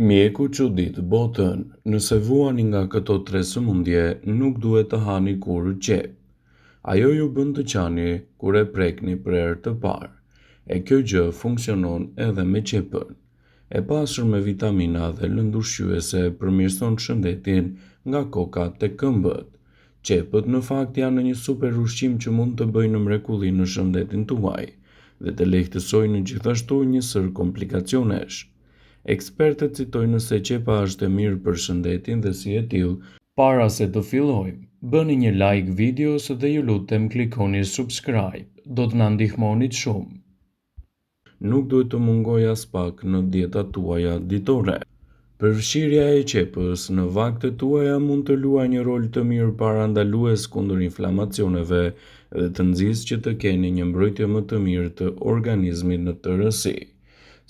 Mjeku çudit botën, nëse vuani nga këto tre sëmundje, nuk duhet të hani kurrë qep. Ajo ju bën të qani kur e prekni për herë të parë. E kjo gjë funksionon edhe me qepën. E pasur me vitamina dhe lëndë ushqyese përmirëson shëndetin nga koka te këmbët. Qepët në fakt janë një super ushqim që mund të bëjnë mrekulli në shëndetin tuaj dhe të lehtësojnë gjithashtu një sër komplikacionesh. Ekspertët citojnë se qepa është e mirë për shëndetin dhe si e tillë, para se të fillojmë, bëni një like videos dhe ju lutem klikoni subscribe, do të na ndihmonit shumë. Nuk duhet të mungoj as pak në dietat tuaja ditore. Përfshirja e qepës në vaktet tuaja mund të luajë një rol të mirë parandalues kundër inflamacioneve dhe të nxjisë që të keni një mbrojtje më të mirë të organizmit në tërësi.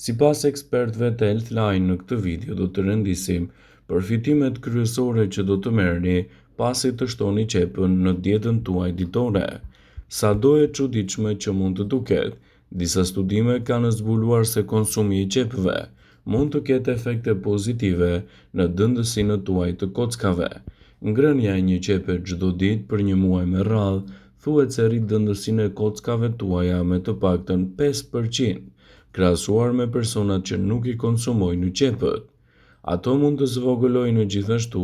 Sipas ekspertëve të Healthline, në këtë video do të rendisim përfitimet kryesore që do të merrni pasi të shtoni qepën në dietën tuaj ditore. Sado e çuditshme që mund të duket, disa studime kanë zbuluar se konsumi i qepëve mund të ketë efekte pozitive në dëndësinë tuaj të kockave. Ngrënia e një qepe çdo ditë për një muaj me radhë thuhet se rrit dëndësinë e kockave tuaja me të paktën 5%. Krahasuar me personat që nuk i konsumojnë qepët. Ato mund të zvogëlojnë gjithashtu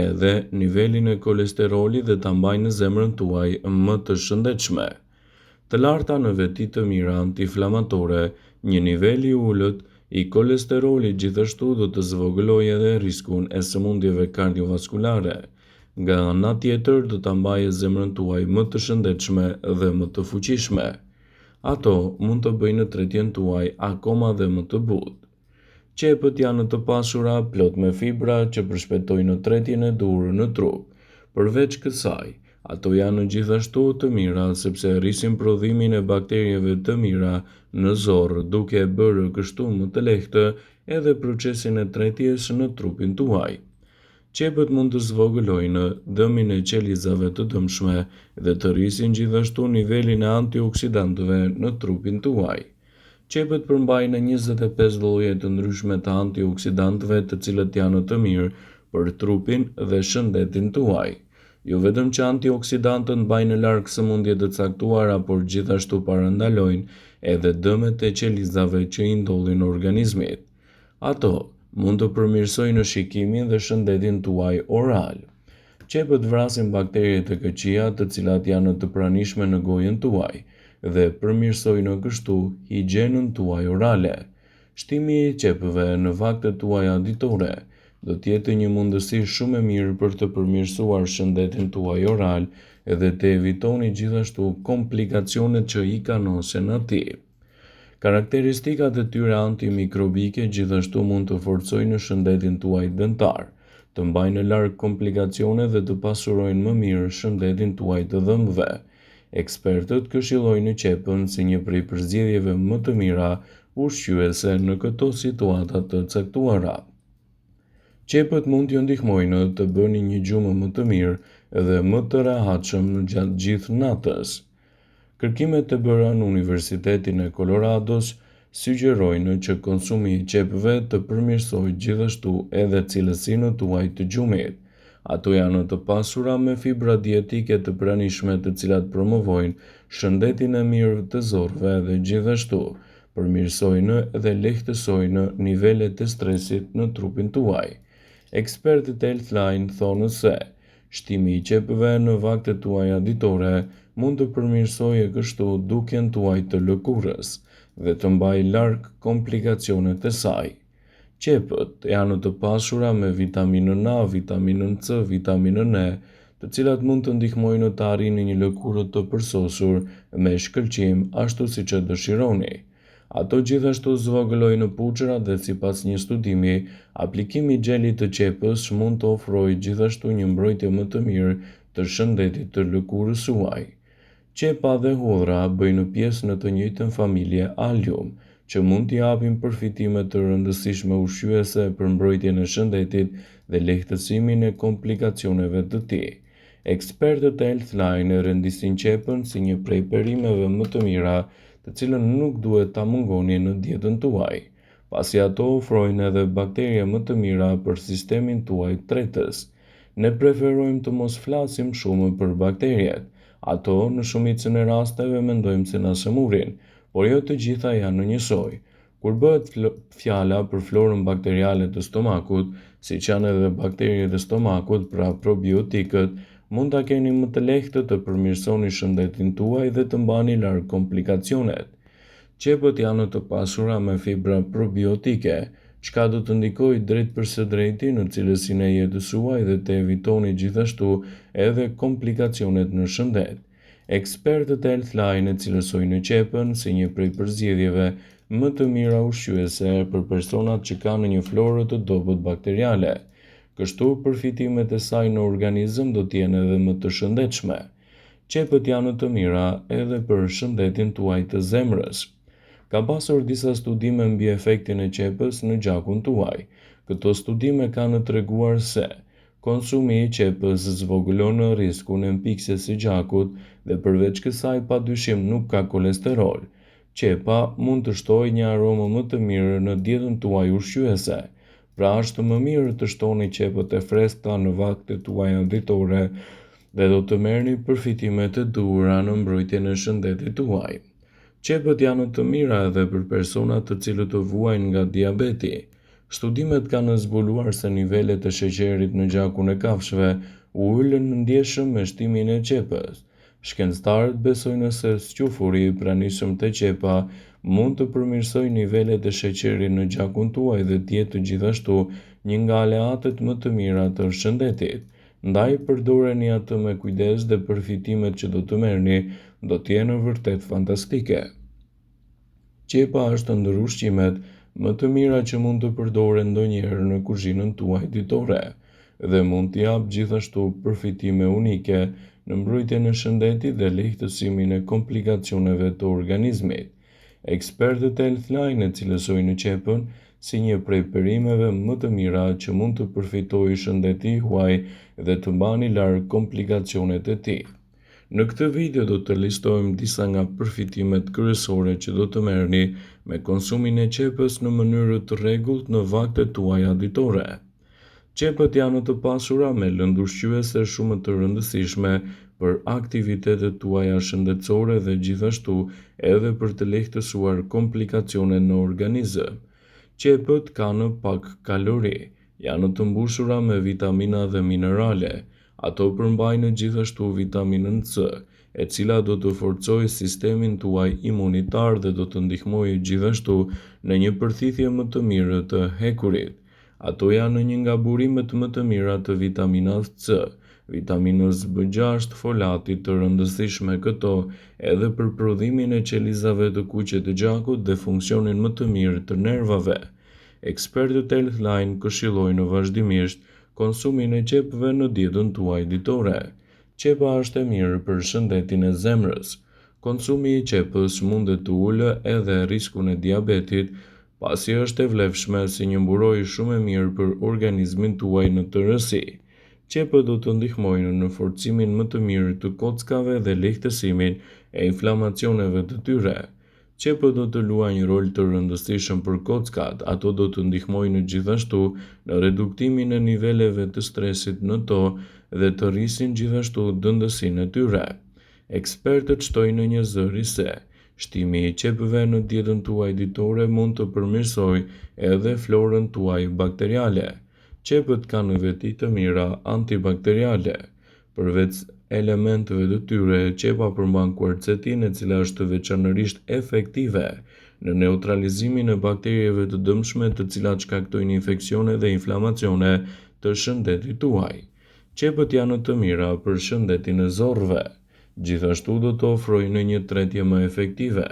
edhe nivelin e kolesterolit dhe ta mbajnë zemrën tuaj më të shëndetshme. Të larta në veti të mira antiinflamatore, një nivel i ulët i kolesterolit gjithashtu do të zvogëlojë edhe riskun e sëmundjeve kardiovaskulare. Nga ana tjetër do ta mbajë zemrën tuaj më të shëndetshme dhe më të fuqishme. Ato mund të bëjnë tretjen tuaj akoma dhe më të butë. Qepët janë të pasura plot me fibra që përshpejtojnë tretjen e durë në trup. Përveç kësaj, ato janë gjithashtu të mira sepse rrisin prodhimin e bakterieve të mira në zorr, duke e bërë kështu më të lehtë edhe procesin e tretjes në trupin tuaj. Qepët mund të zvogëlojnë dëmin e qelizave të dëmshme dhe të rrisin gjithashtu nivelin e antioksidantëve në trupin tuaj. Qepët përmbajnë 25 lloje të ndryshme të antioksidantëve, të cilët janë të mirë për trupin dhe shëndetin tuaj. Jo vetëm që antioksidantët mbajnë larg sëmundje të caktuara, por gjithashtu parandalojnë edhe dëmet e qelizave që i ndolin organizmit. Ato mund të përmirësojnë shikimin dhe shëndetin tuaj oral. Qepët vrasin bakteriet e këqija, të cilat janë të pranishme në gojën tuaj dhe përmirësojnë kështu higjienën tuaj orale. Shtimi i qepëve në vaktet tuaja ditore do të jetë një mundësi shumë e mirë për të përmirësuar shëndetin tuaj oral dhe të evitoni gjithashtu komplikacionet që i kanosen atij. Karakteristikat e tyre antimikrobike gjithashtu mund të forcojnë shëndetin tuaj dentar, të mbajnë larg komplikacione dhe të pasurojnë më mirë shëndetin tuaj të dhëmbëve. Ekspertët këshillojnë qepën si një prej përzgjedhjeve më të mira ushqyese në këto situata të caktuara. Qepët mund t'ju ndihmojnë të bëni një gjumë më të mirë dhe më të rehatshëm gjatë gjithë natës. Kërkimet e bëra në Universitetin e Colorados sugjerojnë që konsumi i qepëve të përmirësojë gjithashtu edhe cilësinë tuaj të gjumit. Ato janë të pasura me fibra dietike të pranishme, të cilat promovojnë shëndetin e mirë të zorrve dhe gjithashtu përmirësojnë dhe lehtësojnë nivelet e stresit në trupin tuaj. Ekspertët e Healthline thonë se shtimi i qepëve në vaktet tuaja ditore mund të përmirësojë kështu dukjen tuaj të lëkurës dhe të mbajë larg komplikacionet e saj. Qepët janë të pasura me vitaminën A, vitaminën C, vitaminën E, të cilat mund të ndihmojnë të arrini një lëkurë të përsosur me shkëlqim ashtu siç e dëshironi. Ato gjithashtu zvogëlojnë puçrat dhe sipas një studimi, aplikimi i xhelit të qepës mund të ofrojë gjithashtu një mbrojtje më të mirë të shëndetit të lëkurës suaj. Qepa dhe hudhra bëjnë pjesë në të njëjtën familje Allium, që mund t'i japin përfitime të rëndësishme ushqyese për mbrojtjen e shëndetit dhe lehtësimin e komplikacioneve të tij. Ekspertët e Healthline e rendisin qepën si një prej perimeve më të mira, të cilën nuk duhet ta mungoni në dietën tuaj. pasi ato ofrojnë edhe bakterie më të mira për sistemin tuaj tretës. Ne preferojmë të mos flasim shumë për bakteriet. Ato në shumicën e rasteve mendojmë se na shëmurin, por jo të gjitha janë njësoj. Kur bëhet fjala për florën bakteriale të stomakut, siç janë edhe bakteriet e stomakut, pra probiotikët, mund ta keni më të lehtë të përmirësoni shëndetin tuaj dhe të mbani larg komplikacionet. Qepët janë të pasura me fibra probiotike, çka do të ndikojë drejt për së drejti në cilësinë e jetës suaj dhe të evitoni gjithashtu edhe komplikacionet në shëndet. Ekspertët e Healthline e cilësojnë qepën si një prej përzgjedhjeve më të mira ushqyese për personat që kanë një florë të dobët bakteriale. Kështu përfitimet e saj në organizëm do të jenë edhe më të shëndetshme. Qepët janë të mira edhe për shëndetin tuaj të zemrës. Ka pasur disa studime mbi efektin e qepës në gjakun tuaj. Këto studime kanë treguar se konsumi i qepës zvogëlon riskun e mpiksjes së gjakut dhe përveç kësaj padyshim nuk ka kolesterol. Qepa mund të shtojë një aromë më të mirë në dietën tuaj ushqyese. Pra është më mirë të shtoni qepët e freskëta në vaktet tuaja ditore dhe do të merrni përfitime të duhura në mbrojtjen e shëndetit tuaj. Qepët janë të mira edhe për personat të cilët të vuajnë nga diabeti. Studimet kanë zbuluar se nivelet e sheqerit në gjakun e kafshëve u ulën ndjeshëm me shtimin e qepës. Shkencëtarët besojnë se squfuri i pranishëm te qepa mund të përmirësojë nivelet e sheqerit në gjakun tuaj dhe të jetë gjithashtu një nga aleatet më të mira të shëndetit. Ndaj përdoreni atë me kujdes dhe përfitimet që do të merrni do të jenë vërtet fantastike. Qepa është ndër ushqimet më të mira që mund të përdoren ndonjëherë në kuzhinën tuaj ditore dhe mund t'i jap gjithashtu përfitime unike në mbrojtjen e shëndetit dhe lehtësimin e komplikacioneve të organizmit. Ekspertët e Healthline e cilësojnë qepën si një prej perimeve më të mira që mund të përfitojë shëndeti juaj dhe të mbani larg komplikacionet e tij. Në këtë video do të listojmë disa nga përfitimet kryesore që do të merrni me konsumin e qepës në mënyrë të rregullt në vaktet tuaja ditore. Qepët janë të pasura me lëndë ushqyese shumë të rëndësishme për aktivitetet tuaja shëndetësore dhe gjithashtu edhe për të lehtësuar komplikacionet në organizëm. Qepët kanë pak kalori, janë të mbushura me vitamina dhe minerale. Ato përmbajnë gjithashtu vitaminën C, e cila do të forcojë sistemin tuaj imunitar dhe do të ndihmojë gjithashtu në një përthithje më të mirë të hekurit. Ato janë një nga burimet më të mira të vitaminës C, vitaminës B6, folatit të rëndësishme këto edhe për prodhimin e qelizave të kuqe të gjakut dhe funksionin më të mirë të nervave. Ekspertët e Healthline këshillojnë vazhdimisht konsumin e qepëve në dietën tuaj ditore. Qepa është e mirë për shëndetin e zemrës. Konsumi i qepës mund të ulë edhe riskun e diabetit, pasi është e vlefshme si një mburojë shumë e mirë për organizmin tuaj në tërësi. Qepët do të ndihmojnë në forcimin më të mirë të kockave dhe lehtësimin e inflamacioneve të tyre. Qepët do të luajnë një rol të rëndësishëm për kockat, ato do të ndihmojnë gjithashtu në reduktimin e niveleve të stresit në to dhe të rrisin gjithashtu dëndësinë e tyre. Ekspertët shtojnë një zëri se shtimi i qepëve në dietën tuaj ditore mund të përmirësojë edhe florën tuaj bakteriale. Qepët kanë veti të mira antibakteriale. Përveç elementeve të tyre, qepa përmban quercetinë e cila është veçanërisht efektive në neutralizimin e bakterieve të dëmshme të cilat shkaktojnë infeksione dhe inflamacione të shëndetit tuaj. Qepët janë të mira për shëndetin e zorrëve. Gjithashtu do të ofrojnë një tretje më efektive.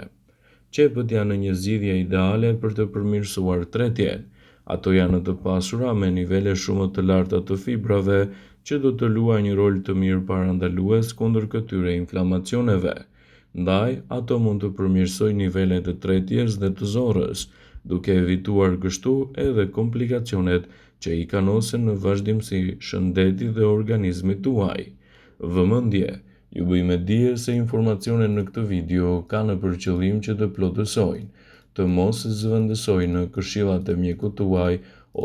Qepët janë një zgjidhje ideale për të përmirësuar tretjen. Ato janë të pasura me nivele shumë të larta të fibrave që do të luajnë një rol të mirë parandalues kundër këtyre inflamacioneve. Ndaj, ato mund të përmirësojnë nivelet e tretjes dhe të zorrës, duke evituar kështu edhe komplikacionet që i kanosen në vazhdimsi shëndetit dhe organizmit tuaj. Vëmendje, ju bëjmë dije se informacionet në këtë video kanë për qëllim që të plotësojnë. të mos zëvendësoj në këshillat e mjekut tuaj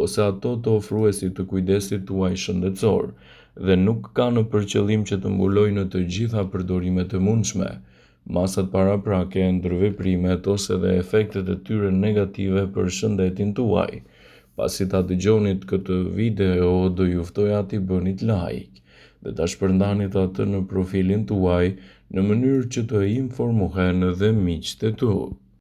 ose ato të ofruesit të kujdesit tuaj shëndetësor, dhe nuk ka në përqëllim që të mbuloj në të gjitha përdorimet e mundshme masat paraprake, ndërveprimet ose dhe efektet e tyre negative për shëndetin tuaj. Pasi ta dëgjonit këtë video, do ju ftoja t'i bënit like dhe ta shpërndanit atë në profilin tuaj në mënyrë që të informohen dhe miqtë e tu.